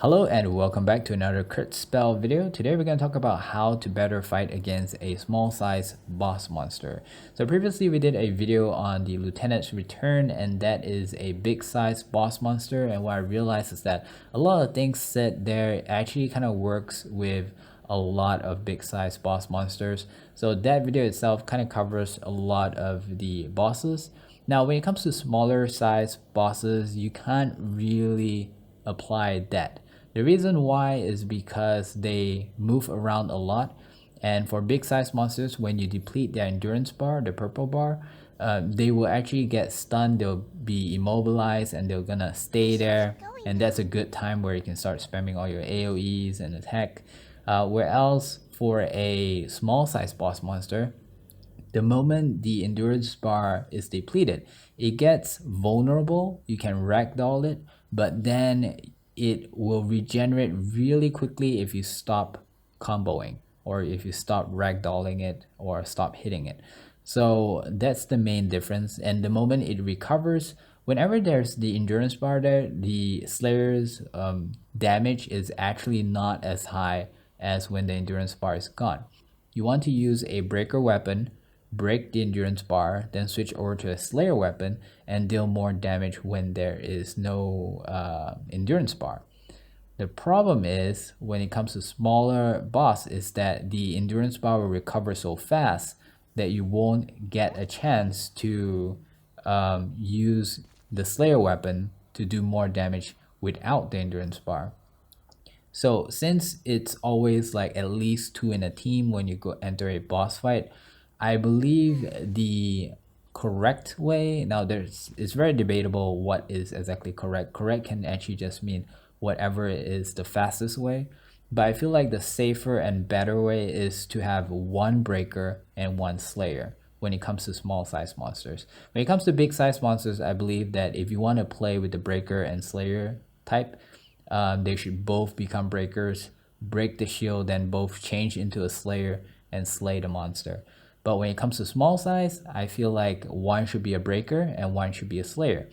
Hello and welcome back to another KurtzPel video. Today we're going to talk about how to better fight against a small size boss monster. So previously we did a video on the Lieutenant's Return, and that is a big size boss monster, and what I realized is that a lot of things said there actually kind of works with a lot of big size boss monsters. So that video itself kind of covers a lot of the bosses. Now when it comes to smaller size bosses, you can't really apply that. The reason why is because they move around a lot, and for big size monsters, when you deplete their endurance bar, the purple bar, they will actually get stunned, they'll be immobilized, and they're gonna stay there, and that's a good time where you can start spamming all your AoEs and attack. Whereas for a small size boss monster, the moment the endurance bar is depleted, it gets vulnerable. You can ragdoll it, but then it will regenerate really quickly if you stop comboing, or if you stop ragdolling it or stop hitting it. So that's the main difference. And the moment it recovers, whenever there's the endurance bar there, the Slayer's damage is actually not as high as when the endurance bar is gone. You want to use a breaker weapon, break the endurance bar, then switch over to a Slayer weapon and deal more damage when there is no endurance bar. The problem is when it comes to smaller boss is that the endurance bar will recover so fast that you won't get a chance to use the Slayer weapon to do more damage without the endurance bar. So since it's always like at least 2 in a team when you go enter a boss fight, I believe the correct way, now it's very debatable what is exactly correct. Correct can actually just mean whatever is the fastest way, but I feel like the safer and better way is to have one breaker and one Slayer when it comes to small size monsters. When it comes to big size monsters, I believe that if you want to play with the breaker and Slayer type, they should both become breakers, break the shield, then both change into a Slayer and slay the monster. But when it comes to small size, I feel like one should be a breaker and one should be a Slayer.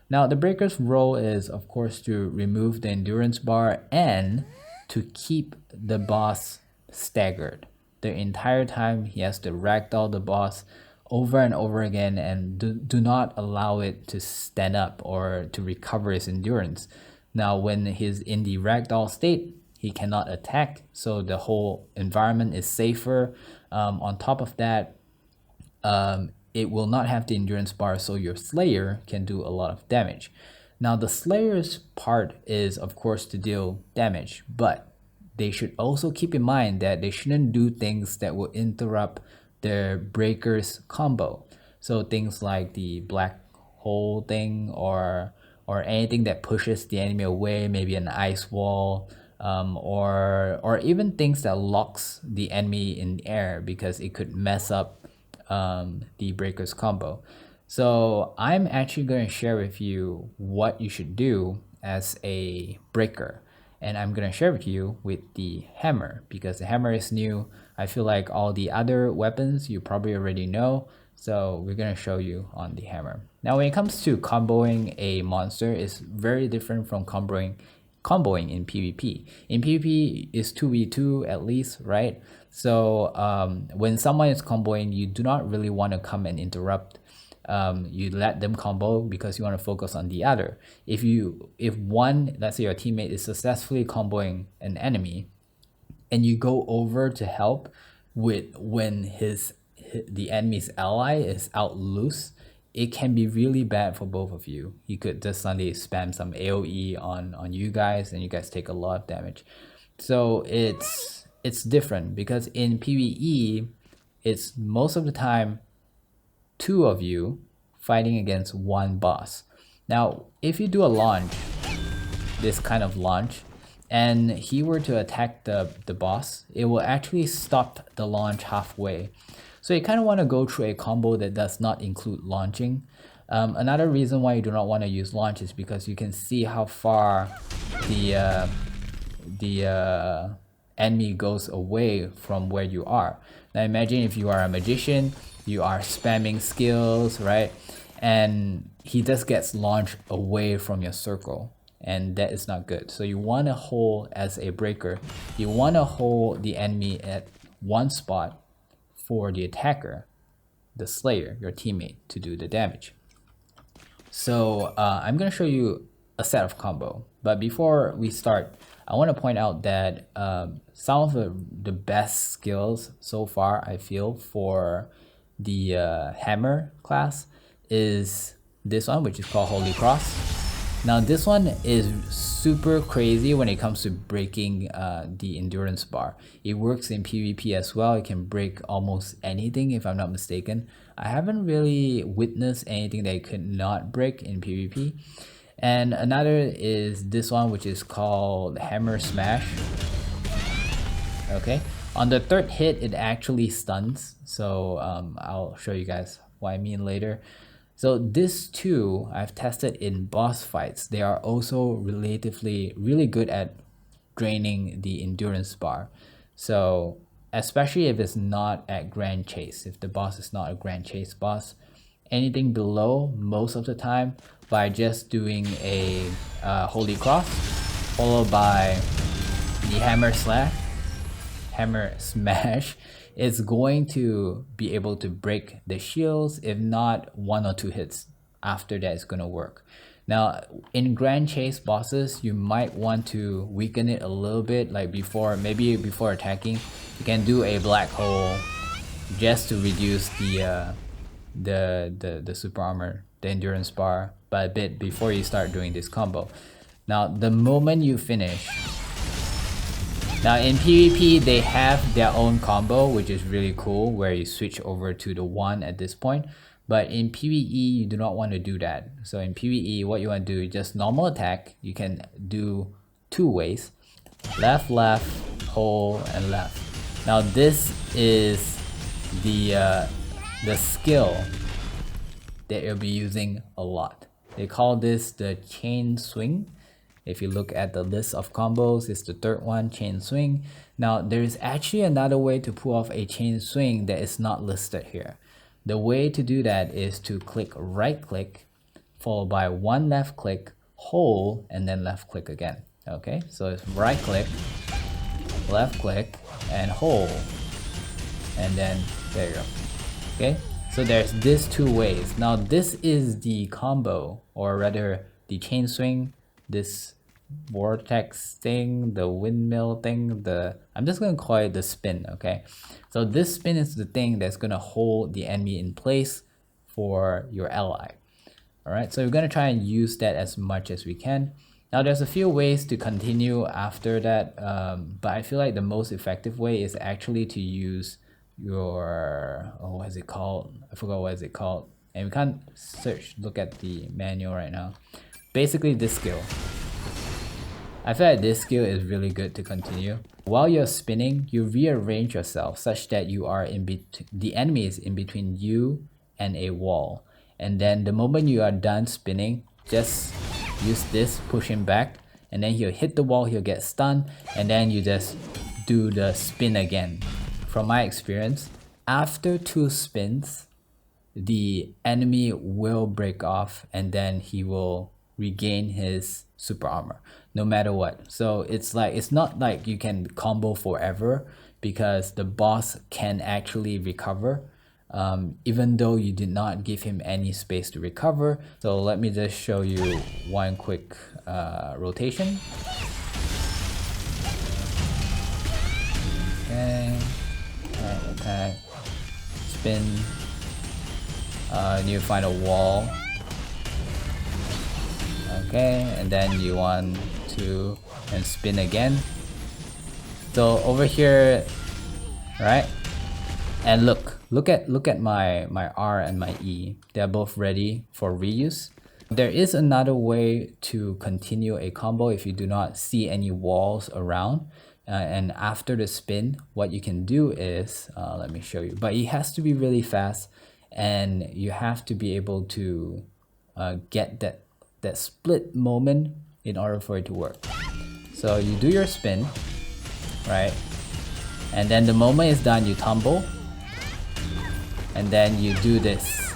Now the breaker's role is of course to remove the endurance bar and to keep the boss staggered. The entire time he has to ragdoll the boss over and over again and do not allow it to stand up or to recover his endurance. Now when he's in the ragdoll state, he cannot attack, so the whole environment is safer. On top of that, it will not have the endurance bar, so your Slayer can do a lot of damage. Now the Slayer's part is of course to deal damage, but they should also keep in mind that they shouldn't do things that will interrupt their breaker's combo. So things like the black hole thing, or anything that pushes the enemy away, maybe an ice wall, or even things that locks the enemy in the air because it could mess up the breaker's combo. So I'm actually going to share with you what you should do as a breaker, and I'm going to share with you with the hammer because the hammer is new. I feel like all the other weapons you probably already know, so we're going to show you on the hammer. Now when it comes to comboing a monster, it's very different from comboing in PvP. In PvP is 2v2 at least, right? So when someone is comboing, you do not really want to come and interrupt. You let them combo because you want to focus on the other. If one, let's say your teammate is successfully comboing an enemy and you go over to help when the enemy's ally is out loose, it can be really bad for both of you. He could just suddenly spam some AoE on you guys and you guys take a lot of damage. So it's different because in PvE, it's most of the time 2 of you fighting against one boss. Now, if you do a launch, this kind of launch, and he were to attack the boss, it will actually stop the launch halfway. So you kind of want to go through a combo that does not include launching. Another reason why you do not want to use launch is because you can see how far the enemy goes away from where you are. Now imagine if you are a magician, you are spamming skills, right? And he just gets launched away from your circle. and that is not good. So you want to hold as a breaker, you want to hold the enemy at one spot for the attacker, the slayer, your teammate, to do the damage. So I'm going to show you a set of combo, but before we start, I want to point out that some of the best skills so far I feel for the hammer class is this one, which is called Holy Cross. Now this one is super crazy when it comes to breaking the endurance bar. It works in PvP as well. It can break almost anything if I'm not mistaken. I haven't really witnessed anything that it could not break in PvP. And another is this one, which is called Hammer Smash. Okay, on the third hit it actually stuns, so I'll show you guys what I mean later. So this two I've tested in boss fights. They are also relatively really good at draining the endurance bar. So especially if it's not at Grand Chase, if the boss is not a Grand Chase boss, anything below most of the time, by just doing a Holy Cross followed by the Hammer Smash, is going to be able to break the shields. If not, 1 or 2 hits after that is going to work. Now in Grand Chase bosses, you might want to weaken it a little bit, like maybe before attacking you can do a black hole just to reduce the super armor, the endurance bar, by a bit before you start doing this combo. Now the moment you finish, now in PvP they have their own combo, which is really cool, where you switch over to the 1 at this point. But in PvE you do not want to do that. So in PvE what you want to do is just normal attack. You can do 2 ways: left, hold, and left. Now this is the skill that you'll be using a lot. They call this the chain swing. If you look at the list of combos, it's the third one, chain swing. Now there's actually another way to pull off a chain swing that is not listed here. The way to do that is to right click followed by 1 left click, hold, and then left click again. Okay, so it's right click, left click, and hold, and then there you go. Okay, so there's this 2 ways. Now this is the combo, or rather the chain swing, this vortex thing, the windmill thing, I'm just gonna call it the spin. Okay, so this spin is the thing that's gonna hold the enemy in place for your ally. All right, so we're gonna try and use that as much as we can. Now there's a few ways to continue after that, but I feel like the most effective way is actually to use your, what is it called? I forgot what is it called, and we can't look at the manual right now. Basically this skill. I feel like this skill is really good to continue. While you're spinning, you rearrange yourself such that you are the enemy is in between you and a wall. And then the moment you are done spinning, just use this, push him back, and then he'll hit the wall, he'll get stunned, and then you just do the spin again. From my experience, after 2 spins, the enemy will break off and then he will regain his super armor no matter what. So it's not like you can combo forever, because the boss can actually recover even though you did not give him any space to recover. So let me just show you one quick rotation. Okay, attack, spin, you find a wall. Okay, and then you want to and spin again. So over here, right? And look at my R and my E. They're both ready for reuse. There is another way to continue a combo if you do not see any walls around. And after the spin, what you can do is, let me show you. But it has to be really fast, and you have to be able to get that split moment in order for it to work. So you do your spin, right? And then the moment is done, you tumble, and then you do this.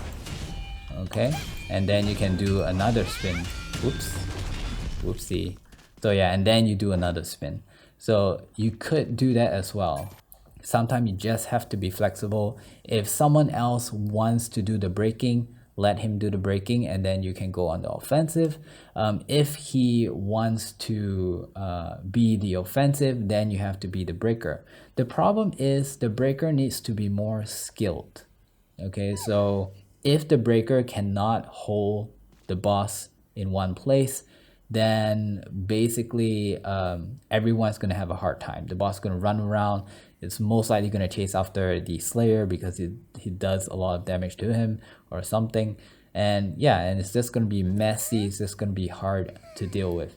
Okay, and then you can do another spin. Oops, Whoopsie. So yeah, and then you do another spin. So you could do that as well. Sometimes you just have to be flexible. If someone else wants to do the braking, let him do the braking, and then you can go on the offensive. If he wants to be the offensive, then you have to be the breaker. The problem is the breaker needs to be more skilled. Okay, so if the breaker cannot hold the boss in one place, then basically everyone's going to have a hard time. The boss is going to run around. It's most likely going to chase after the Slayer because he does a lot of damage to him or something. And yeah, and it's just going to be messy. It's just going to be hard to deal with.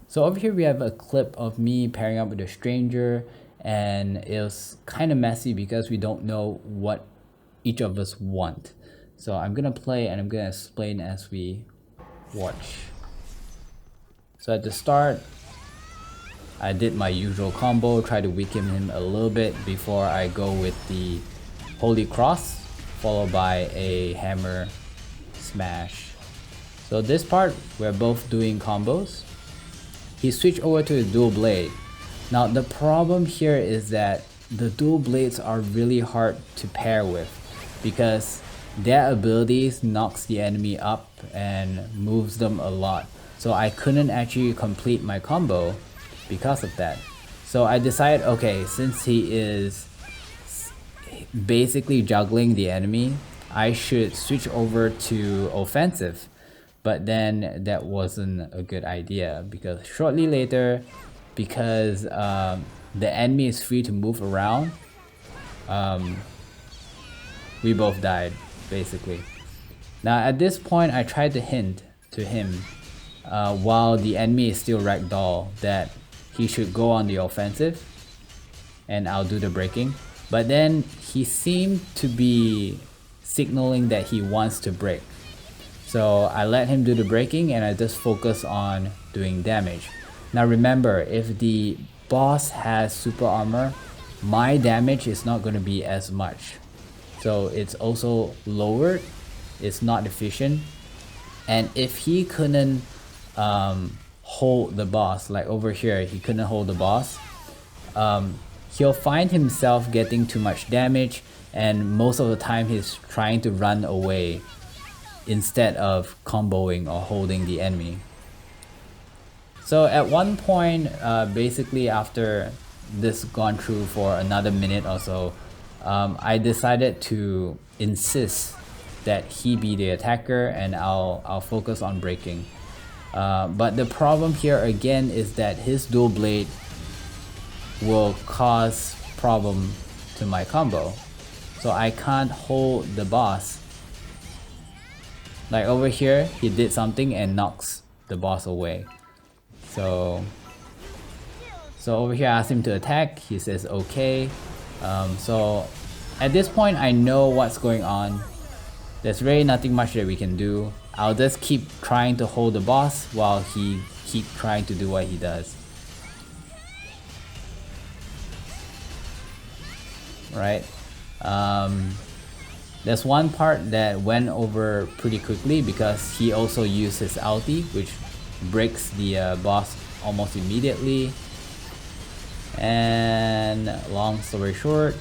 So over here we have a clip of me pairing up with a stranger, and it was kind of messy because we don't know what each of us want. So I'm gonna play and I'm gonna explain as we watch. So at the start, I did my usual combo, try to weaken him a little bit before I go with the Holy Cross, followed by a hammer smash. So this part, we're both doing combos. He switched over to the dual blade. Now the problem here is that the dual blades are really hard to pair with because their abilities knocks the enemy up and moves them a lot. So I couldn't actually complete my combo because of that. So I decided, okay, since he is basically juggling the enemy, I should switch over to offensive. But then that wasn't a good idea because shortly later, because the enemy is free to move around, we both died basically. Now at this point, I tried to hint to him while the enemy is still ragdoll that he should go on the offensive and I'll do the breaking. But then he seemed to be signaling that he wants to break. So I let him do the breaking and I just focus on doing damage. Now remember, if the boss has super armor, my damage is not going to be as much. So it's also lowered, it's not efficient. And if he couldn't hold the boss, like over here, he couldn't hold the boss, he'll find himself getting too much damage, and most of the time he's trying to run away instead of comboing or holding the enemy. So at one point, basically after this gone through for another minute or so, I decided to insist that he be the attacker and I'll focus on breaking. But the problem here again is that his dual blade will cause problem to my combo. So I can't hold the boss. Like over here, he did something and knocks the boss away. So over here I asked him to attack, he says okay. So at this point I know what's going on. There's really nothing much that we can do. I'll just keep trying to hold the boss while he keep trying to do what he does. right? There's one part that went over pretty quickly because he also used his ulti, which breaks the boss almost immediately. And long story short,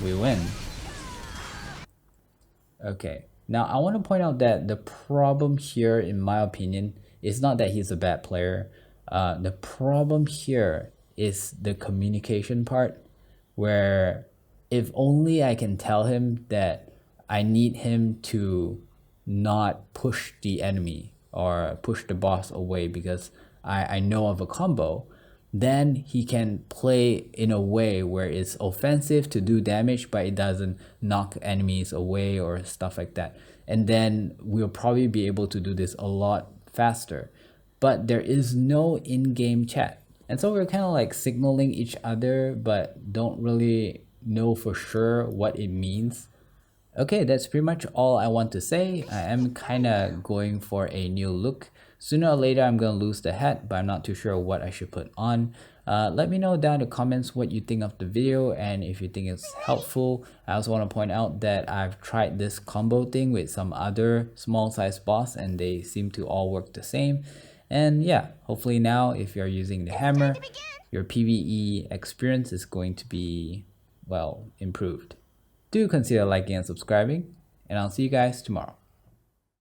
we win. Okay, now I want to point out that the problem here, in my opinion, is not that he's a bad player. The problem here is the communication part, where if only I can tell him that I need him to not push the enemy or push the boss away because I know of a combo, then he can play in a way where it's offensive to do damage, but it doesn't knock enemies away or stuff like that. And then we'll probably be able to do this a lot faster. But there is no in-game chat. And so we're kind of like signaling each other, but don't really know for sure what it means. Okay, that's pretty much all I want to say. I am kind of going for a new look. Sooner or later, I'm going to lose the hat, but I'm not too sure what I should put on. Let me know down in the comments what you think of the video and if you think it's helpful. I also want to point out that I've tried this combo thing with some other small size boss and they seem to all work the same. And yeah, hopefully now if you're using the hammer, your PvE experience is going to be, well, improved. Do consider liking and subscribing, and I'll see you guys tomorrow.